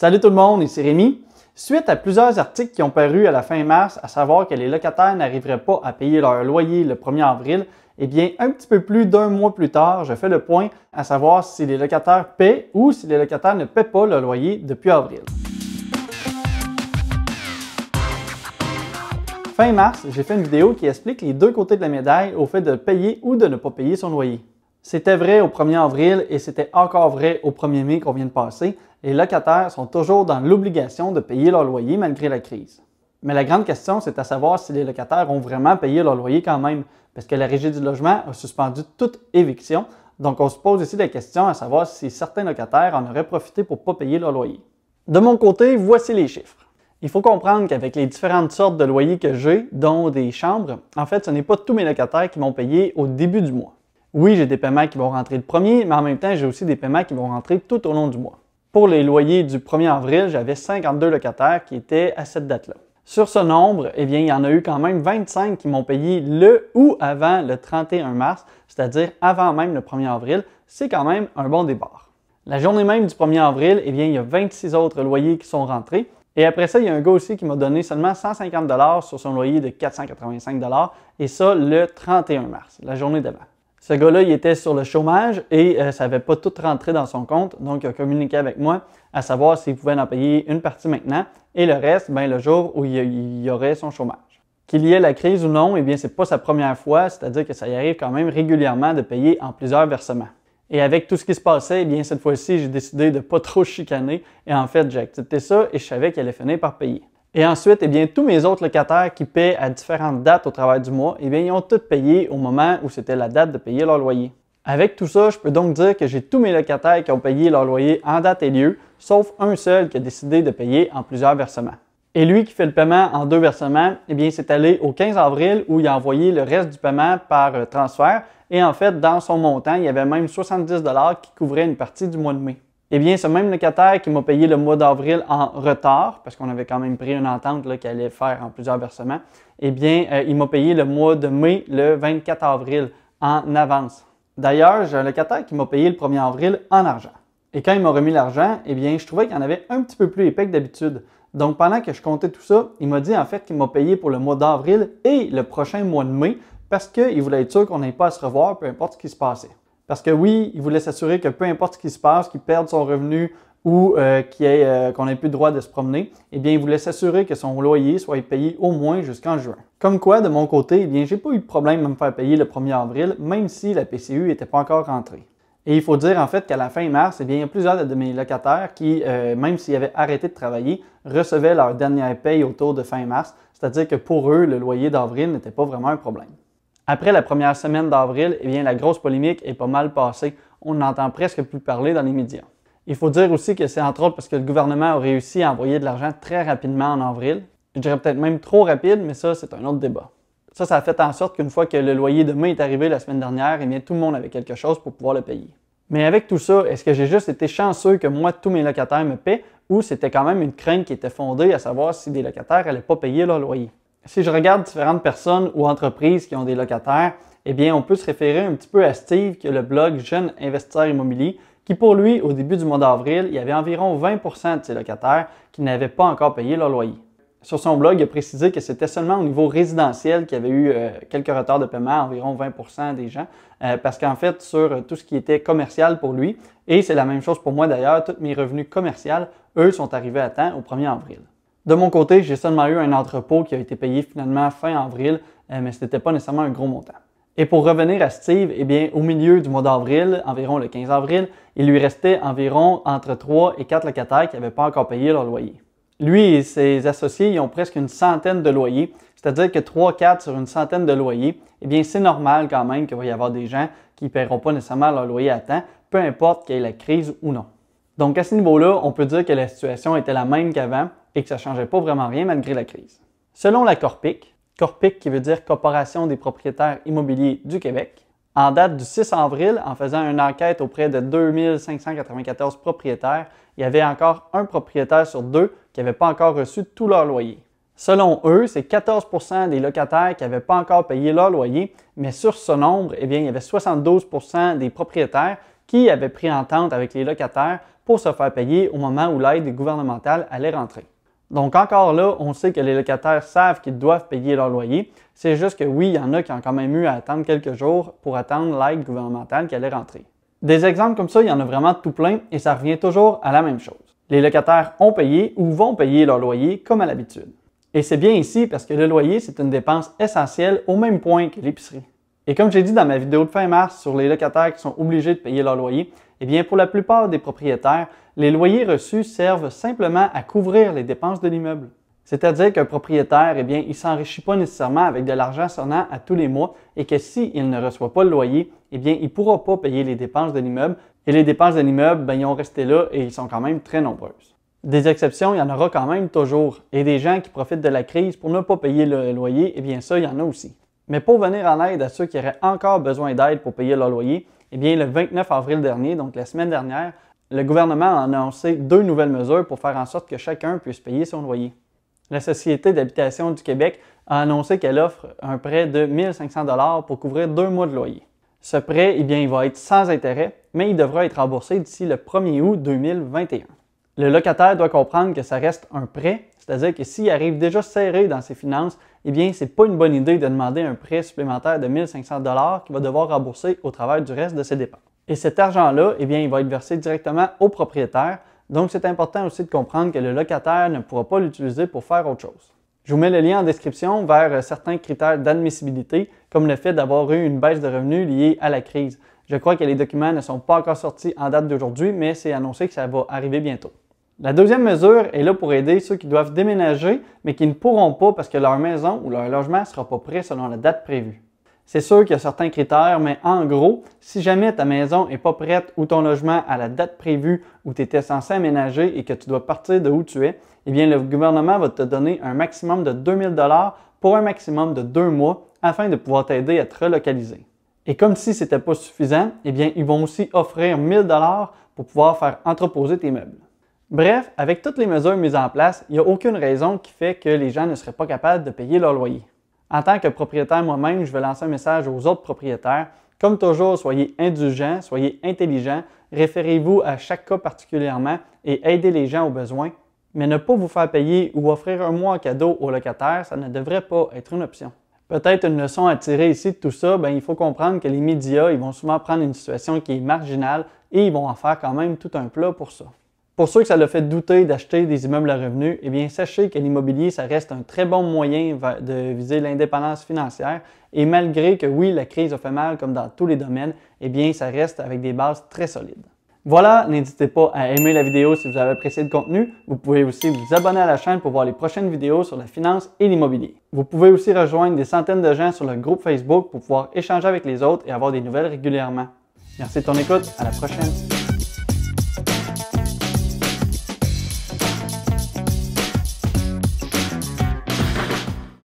Salut tout le monde, ici Rémi. Suite à plusieurs articles qui ont paru à la fin mars, à savoir que les locataires n'arriveraient pas à payer leur loyer le 1er avril, eh bien, un petit peu plus d'un mois plus tard, je fais le point à savoir si les locataires paient ou si les locataires ne paient pas le loyer depuis avril. Fin mars, j'ai fait une vidéo qui explique les deux côtés de la médaille au fait de payer ou de ne pas payer son loyer. C'était vrai au 1er avril et c'était encore vrai au 1er mai qu'on vient de passer. Les locataires sont toujours dans l'obligation de payer leur loyer malgré la crise. Mais la grande question, c'est à savoir si les locataires ont vraiment payé leur loyer quand même, parce que la Régie du logement a suspendu toute éviction. Donc, on se pose ici la question à savoir si certains locataires en auraient profité pour ne pas payer leur loyer. De mon côté, voici les chiffres. Il faut comprendre qu'avec les différentes sortes de loyers que j'ai, dont des chambres, en fait, ce n'est pas tous mes locataires qui m'ont payé au début du mois. Oui, j'ai des paiements qui vont rentrer le 1er, mais en même temps, j'ai aussi des paiements qui vont rentrer tout au long du mois. Pour les loyers du 1er avril, j'avais 52 locataires qui étaient à cette date-là. Sur ce nombre, eh bien, il y en a eu quand même 25 qui m'ont payé le ou avant le 31 mars, c'est-à-dire avant même le 1er avril. C'est quand même un bon départ. La journée même du 1er avril, eh bien, il y a 26 autres loyers qui sont rentrés. Et après ça, il y a un gars aussi qui m'a donné seulement 150 $ sur son loyer de 485 $, et ça le 31 mars, la journée d'avant. Ce gars-là, il était sur le chômage et ça n'avait pas tout rentré dans son compte, donc il a communiqué avec moi à savoir s'il pouvait en payer une partie maintenant et le reste, ben, le jour où il y aurait son chômage. Qu'il y ait la crise ou non, eh bien, c'est pas sa première fois, c'est-à-dire que ça y arrive quand même régulièrement de payer en plusieurs versements. Et avec tout ce qui se passait, eh bien, cette fois-ci, j'ai décidé de ne pas trop chicaner et en fait, j'ai accepté ça et je savais qu'elle allait finir par payer. Et ensuite, eh bien, tous mes autres locataires qui paient à différentes dates au travers du mois, eh bien, ils ont tous payé au moment où c'était la date de payer leur loyer. Avec tout ça, je peux donc dire que j'ai tous mes locataires qui ont payé leur loyer en date et lieu, sauf un seul qui a décidé de payer en plusieurs versements. Et lui qui fait le paiement en deux versements, eh bien, c'est allé au 15 avril où il a envoyé le reste du paiement par transfert. Et en fait, dans son montant, il y avait même 70 $ qui couvraient une partie du mois de mai. Eh bien, ce même locataire qui m'a payé le mois d'avril en retard, parce qu'on avait quand même pris une entente qu'il allait faire en plusieurs versements, eh bien, il m'a payé le mois de mai le 24 avril en avance. D'ailleurs, j'ai un locataire qui m'a payé le 1er avril en argent. Et quand il m'a remis l'argent, eh bien, je trouvais qu'il y en avait un petit peu plus épais que d'habitude. Donc, pendant que je comptais tout ça, il m'a dit en fait qu'il m'a payé pour le mois d'avril et le prochain mois de mai parce qu'il voulait être sûr qu'on n'ait pas à se revoir, peu importe ce qui se passait. Parce que oui, il voulait s'assurer que peu importe ce qui se passe, qu'il perde son revenu ou qu'on n'ait plus le droit de se promener, eh bien, il voulait s'assurer que son loyer soit payé au moins jusqu'en juin. Comme quoi, de mon côté, eh bien, j'ai pas eu de problème à me faire payer le 1er avril, même si la PCU n'était pas encore rentrée. Et il faut dire en fait qu'à la fin mars, eh bien, il y a plusieurs de mes locataires qui, même s'ils avaient arrêté de travailler, recevaient leur dernière paye autour de fin mars, c'est-à-dire que pour eux, le loyer d'avril n'était pas vraiment un problème. Après la première semaine d'avril, eh bien, la grosse polémique est pas mal passée. On n'entend presque plus parler dans les médias. Il faut dire aussi que c'est entre autres parce que le gouvernement a réussi à envoyer de l'argent très rapidement en avril. Je dirais peut-être même trop rapide, mais ça, c'est un autre débat. Ça a fait en sorte qu'une fois que le loyer de mai est arrivé la semaine dernière, eh bien, tout le monde avait quelque chose pour pouvoir le payer. Mais avec tout ça, est-ce que j'ai juste été chanceux que moi, tous mes locataires me paient ou c'était quand même une crainte qui était fondée à savoir si des locataires n'allaient pas payer leur loyer? Si je regarde différentes personnes ou entreprises qui ont des locataires, eh bien, on peut se référer un petit peu à Steve, qui a le blog Jeune Investisseur Immobilier, qui pour lui, au début du mois d'avril, il y avait environ 20% de ses locataires qui n'avaient pas encore payé leur loyer. Sur son blog, il a précisé que c'était seulement au niveau résidentiel qu'il y avait eu quelques retards de paiement, environ 20% des gens, parce qu'en fait, sur tout ce qui était commercial pour lui, et c'est la même chose pour moi d'ailleurs, tous mes revenus commerciaux, eux, sont arrivés à temps au 1er avril. De mon côté, j'ai seulement eu un entrepôt qui a été payé finalement fin avril, mais ce n'était pas nécessairement un gros montant. Et pour revenir à Steve, eh bien, au milieu du mois d'avril, environ le 15 avril, il lui restait environ entre 3 et 4 locataires qui n'avaient pas encore payé leur loyer. Lui et ses associés, ils ont presque une centaine de loyers, c'est-à-dire que 3-4 sur une centaine de loyers, eh bien, c'est normal quand même qu'il va y avoir des gens qui ne paieront pas nécessairement leur loyer à temps, peu importe qu'il y ait la crise ou non. Donc, à ce niveau-là, on peut dire que la situation était la même qu'avant et que ça ne changeait pas vraiment rien malgré la crise. Selon la Corpic qui veut dire Corporation des propriétaires immobiliers du Québec, en date du 6 avril, en faisant une enquête auprès de 2594 propriétaires, il y avait encore un propriétaire sur deux qui n'avait pas encore reçu tout leur loyer. Selon eux, c'est 14% des locataires qui n'avaient pas encore payé leur loyer, mais sur ce nombre, eh bien, il y avait 72% des propriétaires qui avaient pris entente avec les locataires pour se faire payer au moment où l'aide gouvernementale allait rentrer. Donc encore là, on sait que les locataires savent qu'ils doivent payer leur loyer. C'est juste que oui, il y en a qui ont quand même eu à attendre quelques jours pour attendre l'aide gouvernementale qui allait rentrer. Des exemples comme ça, il y en a vraiment tout plein et ça revient toujours à la même chose. Les locataires ont payé ou vont payer leur loyer comme à l'habitude. Et c'est bien ici parce que le loyer, c'est une dépense essentielle au même point que l'épicerie. Et comme j'ai dit dans ma vidéo de fin mars sur les locataires qui sont obligés de payer leur loyer, eh bien pour la plupart des propriétaires, les loyers reçus servent simplement à couvrir les dépenses de l'immeuble. C'est-à-dire qu'un propriétaire, eh bien, il ne s'enrichit pas nécessairement avec de l'argent sonnant à tous les mois et que s'il ne reçoit pas le loyer, eh bien, il ne pourra pas payer les dépenses de l'immeuble. Et les dépenses de l'immeuble, ben, ils ont resté là et ils sont quand même très nombreuses. Des exceptions, il y en aura quand même toujours. Et des gens qui profitent de la crise pour ne pas payer le loyer, eh bien ça, il y en a aussi. Mais pour venir en aide à ceux qui auraient encore besoin d'aide pour payer leur loyer, eh bien, le 29 avril dernier, donc la semaine dernière, le gouvernement a annoncé 2 nouvelles mesures pour faire en sorte que chacun puisse payer son loyer. La Société d'habitation du Québec a annoncé qu'elle offre un prêt de 1 500 $ pour couvrir 2 mois de loyer. Ce prêt, eh bien, il va être sans intérêt, mais il devra être remboursé d'ici le 1er août 2021. Le locataire doit comprendre que ça reste un prêt, c'est-à-dire que s'il arrive déjà serré dans ses finances, eh bien, ce n'est pas une bonne idée de demander un prêt supplémentaire de 1 500 $ qu'il va devoir rembourser au travers du reste de ses dépenses. Et cet argent-là, eh bien, il va être versé directement au propriétaire, donc c'est important aussi de comprendre que le locataire ne pourra pas l'utiliser pour faire autre chose. Je vous mets le lien en description vers certains critères d'admissibilité, comme le fait d'avoir eu une baisse de revenus liée à la crise. Je crois que les documents ne sont pas encore sortis en date d'aujourd'hui, mais c'est annoncé que ça va arriver bientôt. La deuxième mesure est là pour aider ceux qui doivent déménager, mais qui ne pourront pas parce que leur maison ou leur logement ne sera pas prêt selon la date prévue. C'est sûr qu'il y a certains critères, mais en gros, si jamais ta maison n'est pas prête ou ton logement à la date prévue où tu étais censé aménager et que tu dois partir de où tu es, eh bien le gouvernement va te donner un maximum de 2 000 $ pour un maximum de 2 mois afin de pouvoir t'aider à te relocaliser. Et comme si ce n'était pas suffisant, eh bien ils vont aussi offrir 1 000 $ pour pouvoir faire entreposer tes meubles. Bref, avec toutes les mesures mises en place, il n'y a aucune raison qui fait que les gens ne seraient pas capables de payer leur loyer. En tant que propriétaire moi-même, je vais lancer un message aux autres propriétaires. Comme toujours, soyez indulgents, soyez intelligents, référez-vous à chaque cas particulièrement et aidez les gens aux besoins. Mais ne pas vous faire payer ou offrir un mois en cadeau aux locataires, ça ne devrait pas être une option. Peut-être une leçon à tirer ici de tout ça, il faut comprendre que les médias ils vont souvent prendre une situation qui est marginale et ils vont en faire quand même tout un plat pour ça. Pour ceux que ça leur fait douter d'acheter des immeubles à revenus, eh bien sachez que l'immobilier, ça reste un très bon moyen de viser l'indépendance financière et malgré que oui, la crise a fait mal comme dans tous les domaines, eh bien ça reste avec des bases très solides. Voilà, n'hésitez pas à aimer la vidéo si vous avez apprécié le contenu. Vous pouvez aussi vous abonner à la chaîne pour voir les prochaines vidéos sur la finance et l'immobilier. Vous pouvez aussi rejoindre des centaines de gens sur le groupe Facebook pour pouvoir échanger avec les autres et avoir des nouvelles régulièrement. Merci de ton écoute, à la prochaine!